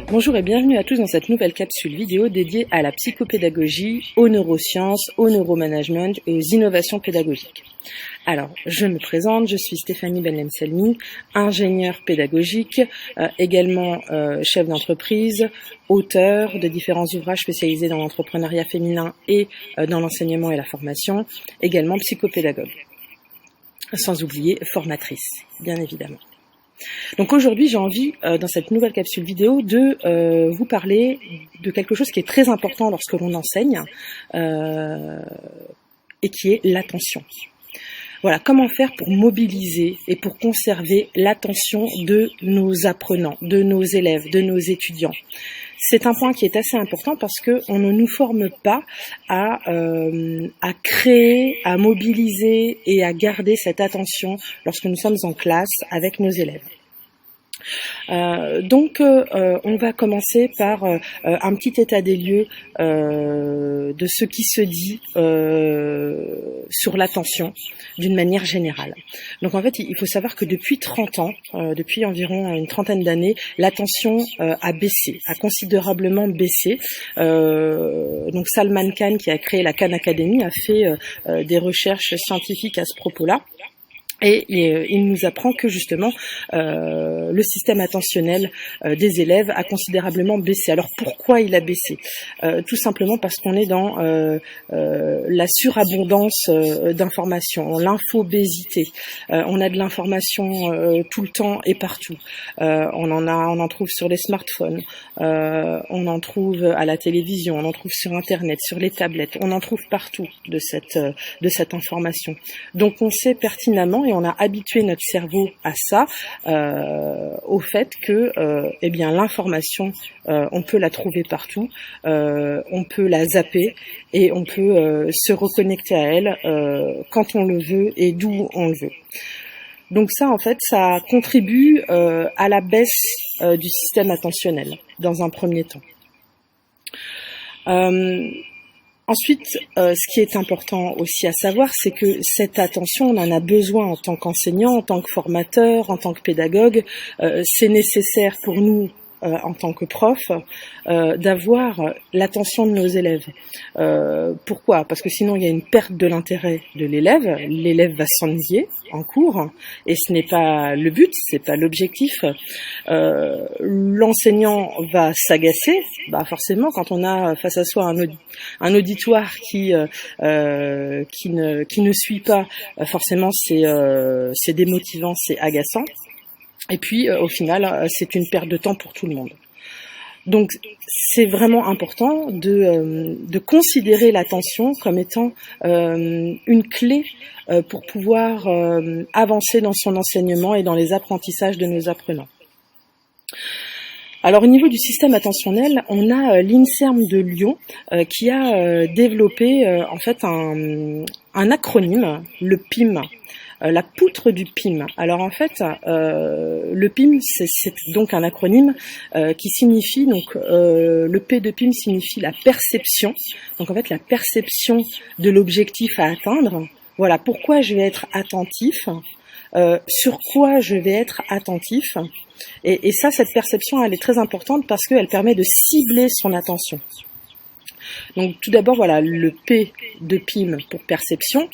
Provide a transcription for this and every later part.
Bonjour et bienvenue à tous dans cette nouvelle capsule vidéo dédiée à la psychopédagogie, aux neurosciences, au neuromanagement et aux innovations pédagogiques. Alors, je me présente, je suis Stéphanie Benlemselmi, ingénieure pédagogique, également chef d'entreprise, auteur de différents ouvrages spécialisés dans l'entrepreneuriat féminin et dans l'enseignement et la formation, également psychopédagogue. Sans oublier formatrice, bien évidemment. Donc aujourd'hui, j'ai envie, dans cette nouvelle capsule vidéo, de vous parler de quelque chose qui est très important lorsque l'on enseigne, et qui est l'attention. Voilà, comment faire pour mobiliser et pour conserver l'attention de nos apprenants, de nos élèves, de nos étudiants. C'est un point qui est assez important parce qu'on ne nous forme pas à créer, à mobiliser et à garder cette attention lorsque nous sommes en classe avec nos élèves. Donc on va commencer par un petit état des lieux de ce qui se dit sur l'attention d'une manière générale. Donc en fait, il faut savoir que depuis 30 ans, depuis environ une trentaine d'années, l'attention a baissé, a considérablement baissé. Donc Salman Khan, qui a créé la Khan Academy, a fait des recherches scientifiques à ce propos-là. Et il nous apprend que justement le système attentionnel des élèves a considérablement baissé. Alors pourquoi il a baissé ? Tout simplement parce qu'on est dans la surabondance d'informations, l'infobésité. On a de l'information tout le temps et partout. On en trouve sur les smartphones, on en trouve à la télévision, on en trouve sur Internet, sur les tablettes. On en trouve partout de cette information. Donc on sait pertinemment et on a habitué notre cerveau à ça, au fait que l'information, on peut la trouver partout, on peut la zapper et on peut se reconnecter à elle quand on le veut et d'où on le veut. Donc ça, en fait, ça contribue à la baisse du système attentionnel, dans un premier temps. Ensuite, ce qui est important aussi à savoir, c'est que cette attention, on en a besoin en tant qu'enseignant, en tant que formateur, en tant que pédagogue. C'est nécessaire pour nous, en tant que prof, d'avoir l'attention de nos élèves. Pourquoi ? Parce que sinon, il y a une perte de l'intérêt de l'élève. L'élève va s'ennuyer en cours, et ce n'est pas le but, c'est pas l'objectif. L'enseignant va s'agacer. Forcément, quand on a face à soi un auditoire qui ne suit pas, forcément, c'est démotivant, c'est agaçant. Et puis, au final, c'est une perte de temps pour tout le monde. Donc, c'est vraiment important de considérer l'attention comme étant une clé pour pouvoir avancer dans son enseignement et dans les apprentissages de nos apprenants. Alors, au niveau du système attentionnel, on a l'INSERM de Lyon qui a développé en fait un acronyme, le PIM. La poutre du PIM. Alors en fait, le PIM, c'est donc un acronyme qui signifie, donc le P de PIM signifie la perception. Donc en fait, la perception de l'objectif à atteindre. Voilà, pourquoi je vais être attentif, sur quoi je vais être attentif. Et ça, cette perception, elle est très importante parce qu'elle permet de cibler son attention. Donc tout d'abord, voilà, le P de PIM pour perception,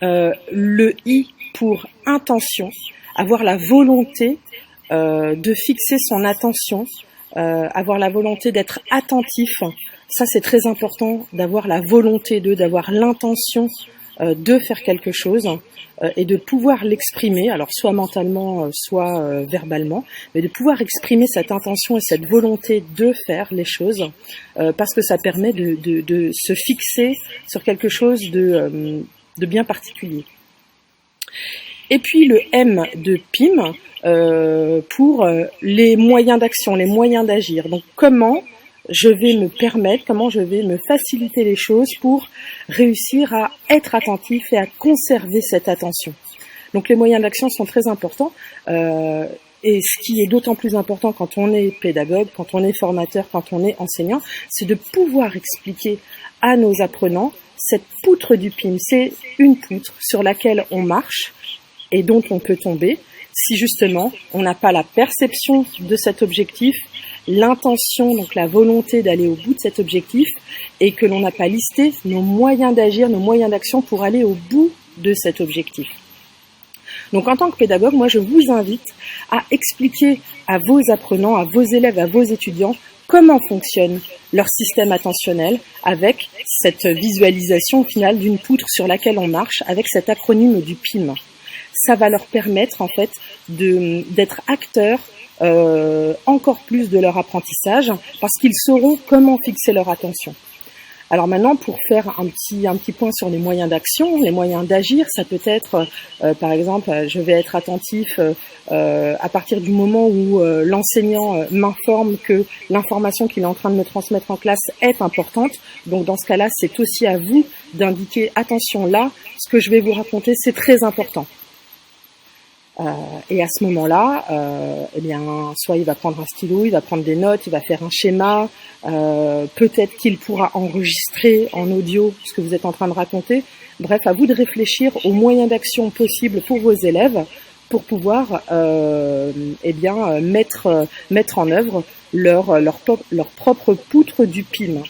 le I pour intention, avoir la volonté de fixer son attention, avoir la volonté d'être attentif. Ça, c'est très important d'avoir la volonté d'avoir l'intention de faire quelque chose et de pouvoir l'exprimer, alors soit mentalement, soit verbalement, mais de pouvoir exprimer cette intention et cette volonté de faire les choses, parce que ça permet de se fixer sur quelque chose de bien particulier. Et puis le M de PIM pour les moyens d'action, les moyens d'agir. Donc comment je vais me permettre, comment je vais me faciliter les choses pour réussir à être attentif et à conserver cette attention. Donc les moyens d'action sont très importants. Et ce qui est d'autant plus important quand on est pédagogue, quand on est formateur, quand on est enseignant, c'est de pouvoir expliquer à nos apprenants cette poutre du PIM. C'est une poutre sur laquelle on marche et dont on peut tomber si justement on n'a pas la perception de cet objectif l'intention, donc la volonté d'aller au bout de cet objectif, et que l'on n'a pas listé nos moyens d'agir, nos moyens d'action pour aller au bout de cet objectif. Donc en tant que pédagogue, moi je vous invite à expliquer à vos apprenants, à vos élèves, à vos étudiants comment fonctionne leur système attentionnel avec cette visualisation finale d'une poutre sur laquelle on marche, avec cet acronyme du PIM. Ça va leur permettre en fait d'être acteurs encore plus de leur apprentissage parce qu'ils sauront comment fixer leur attention. Alors maintenant, pour faire un petit point sur les moyens d'action, les moyens d'agir, ça peut être, par exemple, je vais être attentif à partir du moment où l'enseignant m'informe que l'information qu'il est en train de me transmettre en classe est importante. Donc dans ce cas-là, c'est aussi à vous d'indiquer, attention là, ce que je vais vous raconter, c'est très important. Et à ce moment-là, eh bien, soit il va prendre un stylo, il va prendre des notes, il va faire un schéma, peut-être qu'il pourra enregistrer en audio ce que vous êtes en train de raconter. Bref, à vous de réfléchir aux moyens d'action possibles pour vos élèves pour pouvoir eh bien, mettre en œuvre leur propre poutre du PIM.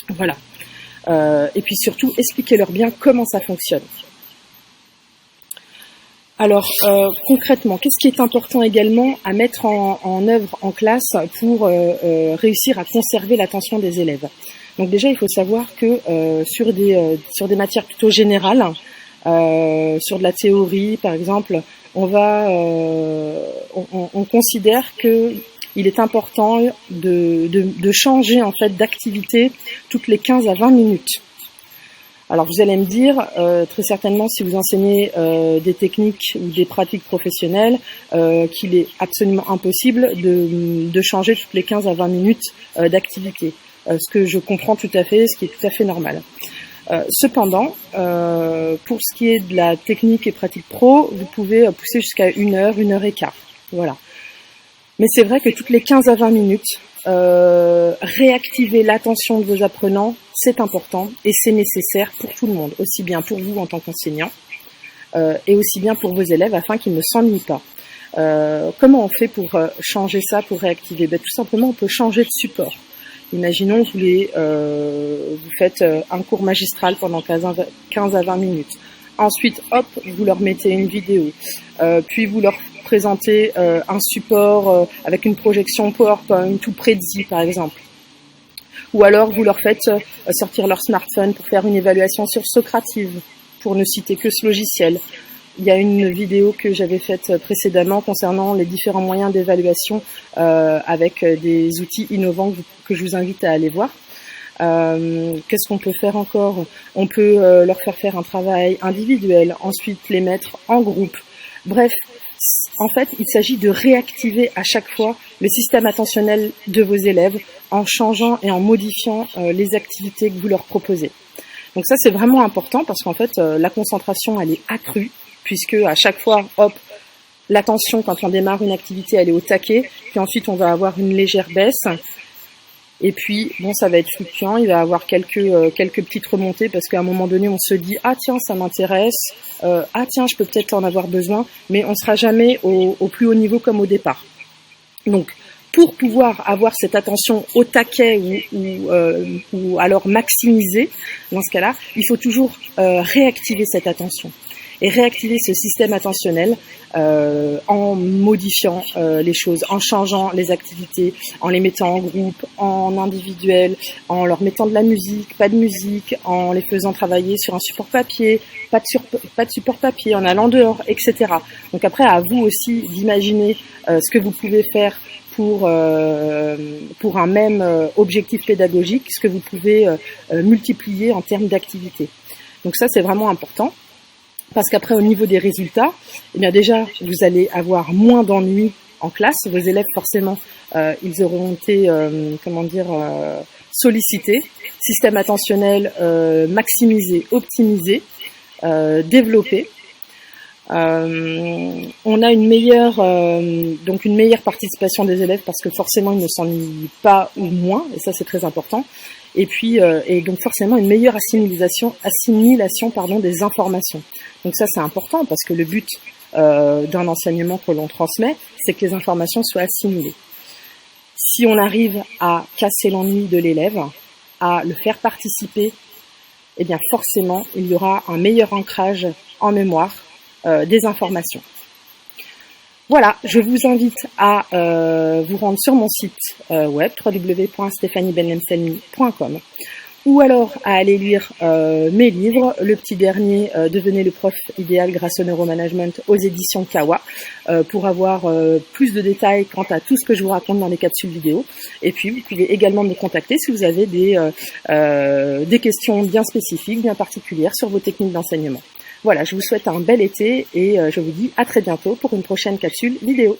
Voilà. Et puis surtout, expliquez-leur bien comment ça fonctionne. Alors concrètement, qu'est-ce qui est important également à mettre en œuvre en classe pour réussir à conserver l'attention des élèves? Donc déjà, il faut savoir que sur des matières plutôt générales, sur de la théorie par exemple, on considère que il est important de changer en fait d'activité toutes les 15 à 20 minutes. Alors vous allez me dire, très certainement si vous enseignez des techniques ou des pratiques professionnelles, qu'il est absolument impossible de changer toutes les 15 à 20 minutes d'activité. Ce que je comprends tout à fait, ce qui est tout à fait normal. Cependant, pour ce qui est de la technique et pratique pro, vous pouvez pousser jusqu'à 1 heure et quart. Voilà. Mais c'est vrai que toutes les 15 à 20 minutes, réactiver l'attention de vos apprenants, c'est important et c'est nécessaire pour tout le monde, aussi bien pour vous en tant qu'enseignant et aussi bien pour vos élèves afin qu'ils ne s'ennuient pas. Comment on fait pour changer ça, pour réactiver? Tout simplement, on peut changer de support. Imaginons que vous faites un cours magistral pendant 15 à 20 minutes. Ensuite, hop, vous leur mettez une vidéo. Puis vous leur présentez un support avec une projection PowerPoint tout précis, par exemple. Ou alors vous leur faites sortir leur smartphone pour faire une évaluation sur Socrative, pour ne citer que ce logiciel. Il y a une vidéo que j'avais faite précédemment concernant les différents moyens d'évaluation avec des outils innovants que je vous invite à aller voir. Qu'est-ce qu'on peut faire encore? On peut leur faire un travail individuel, ensuite les mettre en groupe. Bref, en fait, il s'agit de réactiver à chaque fois le système attentionnel de vos élèves en changeant et en modifiant les activités que vous leur proposez. Donc ça, c'est vraiment important parce qu'en fait, la concentration, elle est accrue puisque à chaque fois, hop, l'attention, quand on démarre une activité, elle est au taquet, puis ensuite, on va avoir une légère baisse. Et puis, bon, ça va être fluctuant, il va y avoir quelques petites remontées parce qu'à un moment donné, on se dit « Ah tiens, ça m'intéresse, ah tiens, je peux peut-être en avoir besoin », mais on ne sera jamais au plus haut niveau comme au départ. Donc, pour pouvoir avoir cette attention au taquet ou alors maximiser, dans ce cas-là, il faut toujours réactiver cette attention. Et réactiver ce système attentionnel en modifiant les choses, en changeant les activités, en les mettant en groupe, en individuel, en leur mettant de la musique, pas de musique, en les faisant travailler sur un support papier, pas de support papier, en allant dehors, etc. Donc après, à vous aussi d'imaginer ce que vous pouvez faire pour un même objectif pédagogique, ce que vous pouvez multiplier en termes d'activité. Donc ça, c'est vraiment important. Parce qu'après, au niveau des résultats, eh bien déjà, vous allez avoir moins d'ennuis en classe. Vos élèves, forcément, ils auront été, sollicités. Système attentionnel maximisé, optimisé, développé. On a une meilleure participation des élèves parce que forcément, ils ne s'ennuient pas ou moins, et ça, c'est très important. Et puis et donc forcément une meilleure assimilation des informations. Donc ça c'est important parce que le but d'un enseignement que l'on transmet, c'est que les informations soient assimilées. Si on arrive à casser l'ennui de l'élève, à le faire participer, eh bien forcément, il y aura un meilleur ancrage en mémoire des informations. Voilà, je vous invite à vous rendre sur mon site web www.stéphaniebenlemselmi.com ou alors à aller lire mes livres, le petit dernier, Devenez le prof idéal grâce au neuromanagement aux éditions Kawa, pour avoir plus de détails quant à tout ce que je vous raconte dans les capsules vidéo. Et puis vous pouvez également me contacter si vous avez des questions bien spécifiques, bien particulières sur vos techniques d'enseignement. Voilà, je vous souhaite un bel été et je vous dis à très bientôt pour une prochaine capsule vidéo.